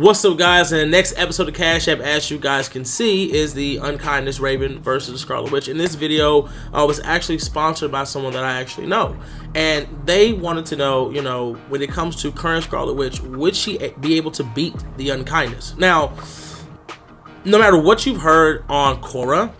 What's up, guys? In the next episode of Cash App, as you guys can see, is the Unkindness Raven versus the Scarlet Witch. And this video was actually sponsored by someone that I actually know. And they wanted to know, when it comes to current Scarlet Witch, would she be able to beat the Unkindness? Now, no matter what you've heard on Korra,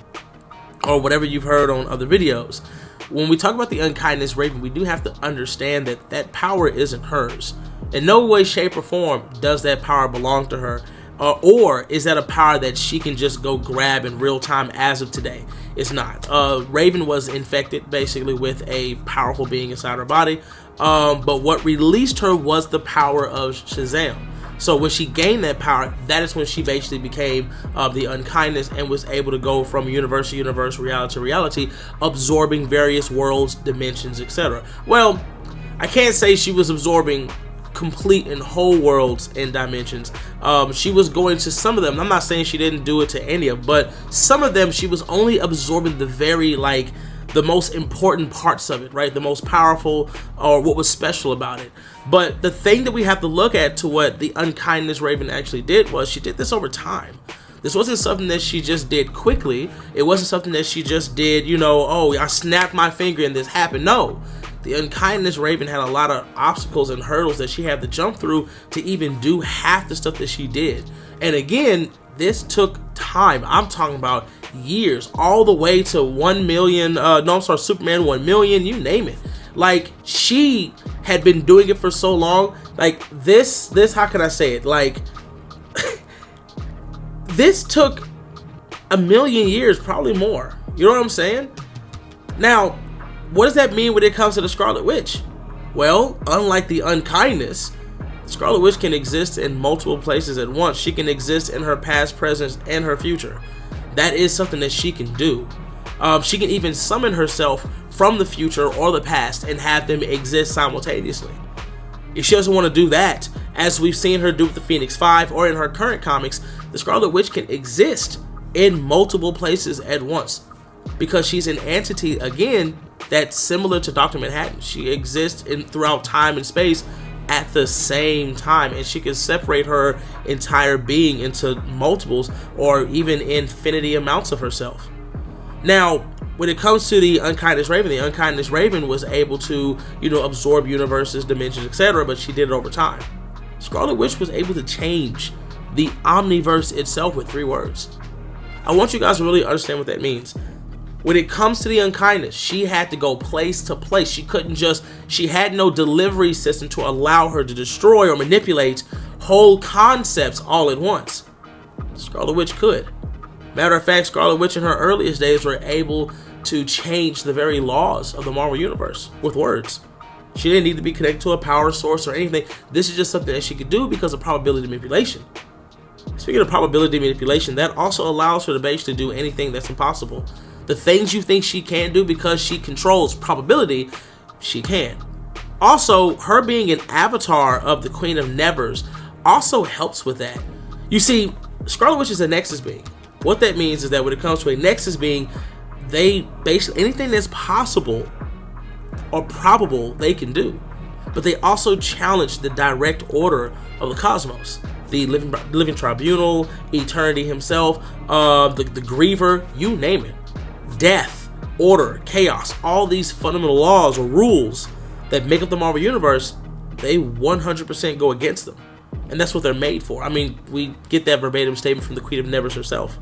or whatever you've heard on other videos, when we talk about the Unkindness Raven, we do have to understand that that power isn't hers. In no way, shape, or form does that power belong to her, or is that a power that she can just go grab in real time as of today? It's not. Raven was infected basically with a powerful being inside her body, but what released her was the power of Shazam. So when she gained that power, that is when she basically became the Unkindness and was able to go from universe to universe, reality to reality, absorbing various worlds, dimensions, etc. Well, I can't say she was absorbing complete and whole worlds and dimensions. She was going to some of them. I'm not saying she didn't do it to any of them, but some of them she was only absorbing the very, the most important parts of it, right? The most powerful, or what was special about it. But the thing that we have to look at to what the Unkindness Raven actually did was she did this over time. This wasn't something that she just did quickly. It wasn't something that she just did, oh, I snapped my finger and this happened. No. The Unkindness Raven had a lot of obstacles and hurdles that she had to jump through to even do half the stuff that she did. And again, this took time. I'm talking about years, all the way to 1 million, Superman 1 million, you name it. She had been doing it for so long. This, how can I say it? This took 1 million years, probably more. You know what I'm saying? Now, what does that mean when it comes to the Scarlet Witch? Well, unlike the Unkindness, the Scarlet Witch can exist in multiple places at once. She can exist in her past, present, and her future. That is something that she can do. She can even summon herself from the future or the past and have them exist simultaneously. If she doesn't want to do that, as we've seen her do with the Phoenix 5 or in her current comics, the Scarlet Witch can exist in multiple places at once because she's an entity, again, that's similar to Dr. Manhattan. She exists throughout time and space at the same time, and she can separate her entire being into multiples or even infinity amounts of herself. Now, when it comes to the Unkindness Raven was able to, absorb universes, dimensions, etc., but she did it over time. Scarlet Witch was able to change the omniverse itself with 3 words. I want you guys to really understand what that means. When it comes to the Unkindness, she had to go place to place. She had no delivery system to allow her to destroy or manipulate whole concepts all at once. Scarlet Witch could. Matter of fact, Scarlet Witch in her earliest days were able to change the very laws of the Marvel Universe with words. She didn't need to be connected to a power source or anything. This is just something that she could do because of probability manipulation. Speaking of probability manipulation, that also allows her to basically do anything that's impossible. The things you think she can't do because she controls probability, she can. Also, her being an avatar of the Queen of Nevers also helps with that. You see, Scarlet Witch is a Nexus being. What that means is that when it comes to a Nexus being, they basically, anything that's possible or probable, they can do. But they also challenge the direct order of the cosmos. The living tribunal, eternity himself, the griever, you name it. Death, order, chaos, all these fundamental laws or rules that make up the Marvel Universe, they 100% go against them. And that's what they're made for. I mean, we get that verbatim statement from the Queen of Nevers herself.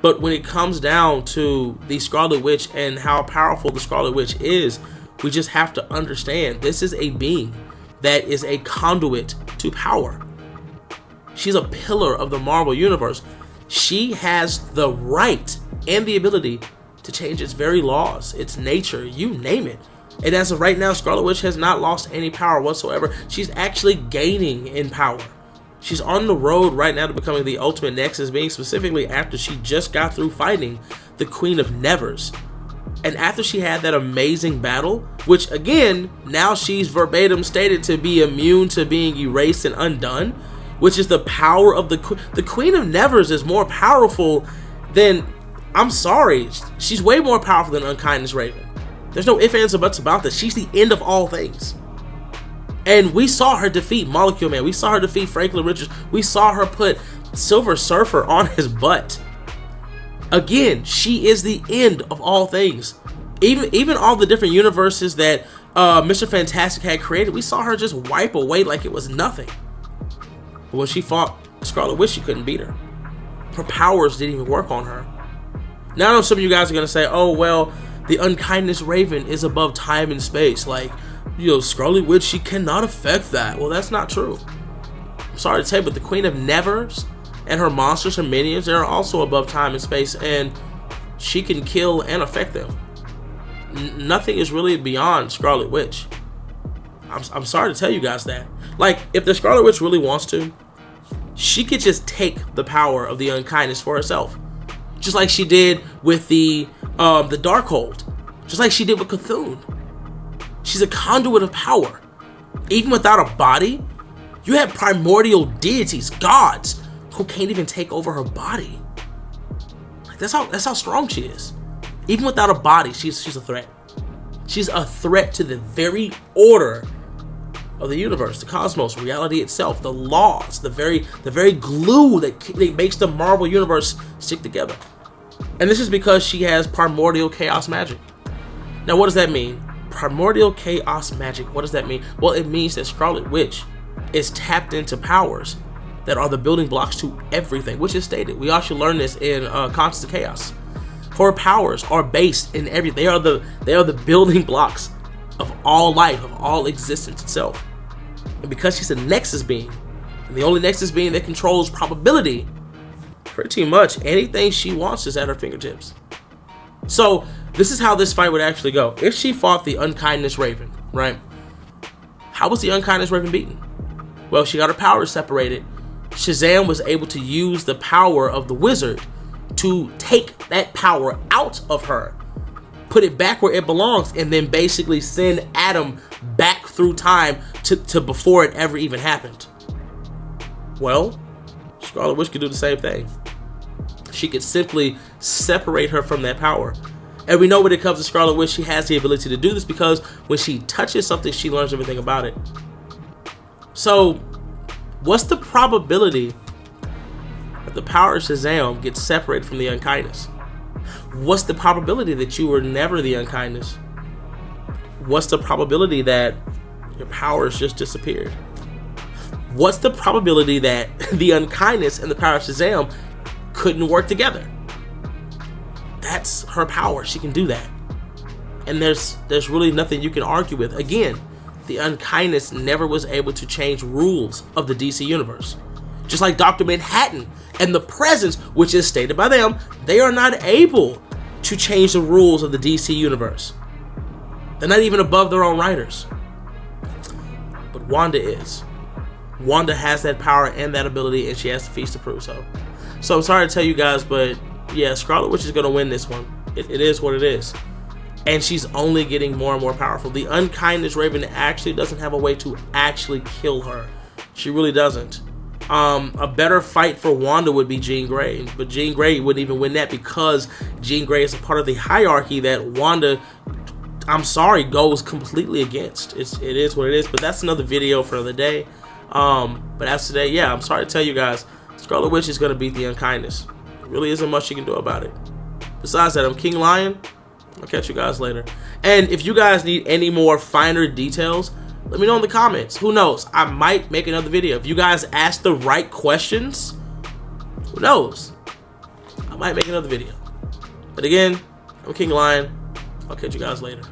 But when it comes down to the Scarlet Witch and how powerful the Scarlet Witch is, we just have to understand this is a being that is a conduit to power. She's a pillar of the Marvel Universe. She has the right and the ability to change its very laws, its nature, you name it. And as of right now, Scarlet Witch has not lost any power whatsoever. She's actually gaining in power. She's on the road right now to becoming the ultimate Nexus being, specifically after she just got through fighting the Queen of Nevers. And after she had that amazing battle, which again, now she's verbatim stated to be immune to being erased and undone, which is the power of the Queen of Nevers is more powerful than, I'm sorry, she's way more powerful than Unkindness Raven. There's no ifs, ands, or buts about this. She's the end of all things. And we saw her defeat Molecule Man. We saw her defeat Franklin Richards. We saw her put Silver Surfer on his butt. Again, she is the end of all things. Even all the different universes that Mr. Fantastic had created, we saw her just wipe away like it was nothing. But when she fought Scarlet Witch, she couldn't beat her. Her powers didn't even work on her. Now I know some of you guys are going to say, oh, well, the unkindness Raven is above time and space. Like, you know, Scarlet Witch, she cannot affect that. Well, that's not true. I'm sorry to say, but the Queen of Nevers and her monsters and minions, they're also above time and space, and she can kill and affect them. Nothing is really beyond Scarlet Witch. I'm sorry to tell you guys that. Like, if the Scarlet Witch really wants to, she could just take the power of the unkindness for herself. Just like she did with the Darkhold. Just like she did with Cthulhu. She's a conduit of power. Even without a body, you have primordial deities, gods, who can't even take over her body. Like, that's how strong she is. Even without a body, she's a threat. She's a threat to the very order of the universe, the cosmos, reality itself, the laws, the very glue that makes the Marvel universe stick together. And this is because she has primordial chaos magic. Now, what does that mean? Primordial chaos magic, what does that mean? Well, it means that Scarlet Witch is tapped into powers that are the building blocks to everything, which is stated. We all should learn this in Conscious of Chaos. Her powers are based in everything. They are the building blocks of all life, of all existence itself. And because she's a Nexus being, and the only Nexus being that controls probability, pretty much anything she wants is at her fingertips. So this is how this fight would actually go. If she fought the unkindness Raven, right? How was the unkindness Raven beaten? Well, she got her powers separated. Shazam was able to use the power of the wizard to take that power out of her, put it back where it belongs, and then basically send Adam back through time to before it ever even happened. Well, Scarlet Witch could do the same thing. She could simply separate her from that power. And we know when it comes to Scarlet Witch, she has the ability to do this because when she touches something, she learns everything about it. So, what's the probability that the power of Shazam gets separated from the unkindness? What's the probability that you were never the unkindness? What's the probability that your powers just disappeared? What's the probability that the unkindness and the power of Shazam couldn't work together? That's her power. She can do that. And there's really nothing you can argue with. Again, the unkindness never was able to change rules of the DC universe. Just like Dr. Manhattan and the Presence, which is stated by them, they are not able to change the rules of the DC universe. They're not even above their own writers. But Wanda is. Wanda has that power and that ability, and she has the feats to prove so. So I'm sorry to tell you guys, but yeah, Scarlet Witch is going to win this one. It is what it is. And she's only getting more and more powerful. The unkindness Raven actually doesn't have a way to actually kill her. She really doesn't. A better fight for Wanda would be Jean Grey, but Jean Grey wouldn't even win that because Jean Grey is a part of the hierarchy that Wanda, I'm sorry, goes completely against. It is what it is, but that's another video for another day. But as today, yeah, I'm sorry to tell you guys, Scarlet Witch is going to beat the unkindness. There really isn't much you can do about it. Besides that, I'm King Lion. I'll catch you guys later. And if you guys need any more finer details, let me know in the comments. Who knows? I might make another video. If you guys ask the right questions, who knows? I might make another video. But again, I'm King Lion. I'll catch you guys later.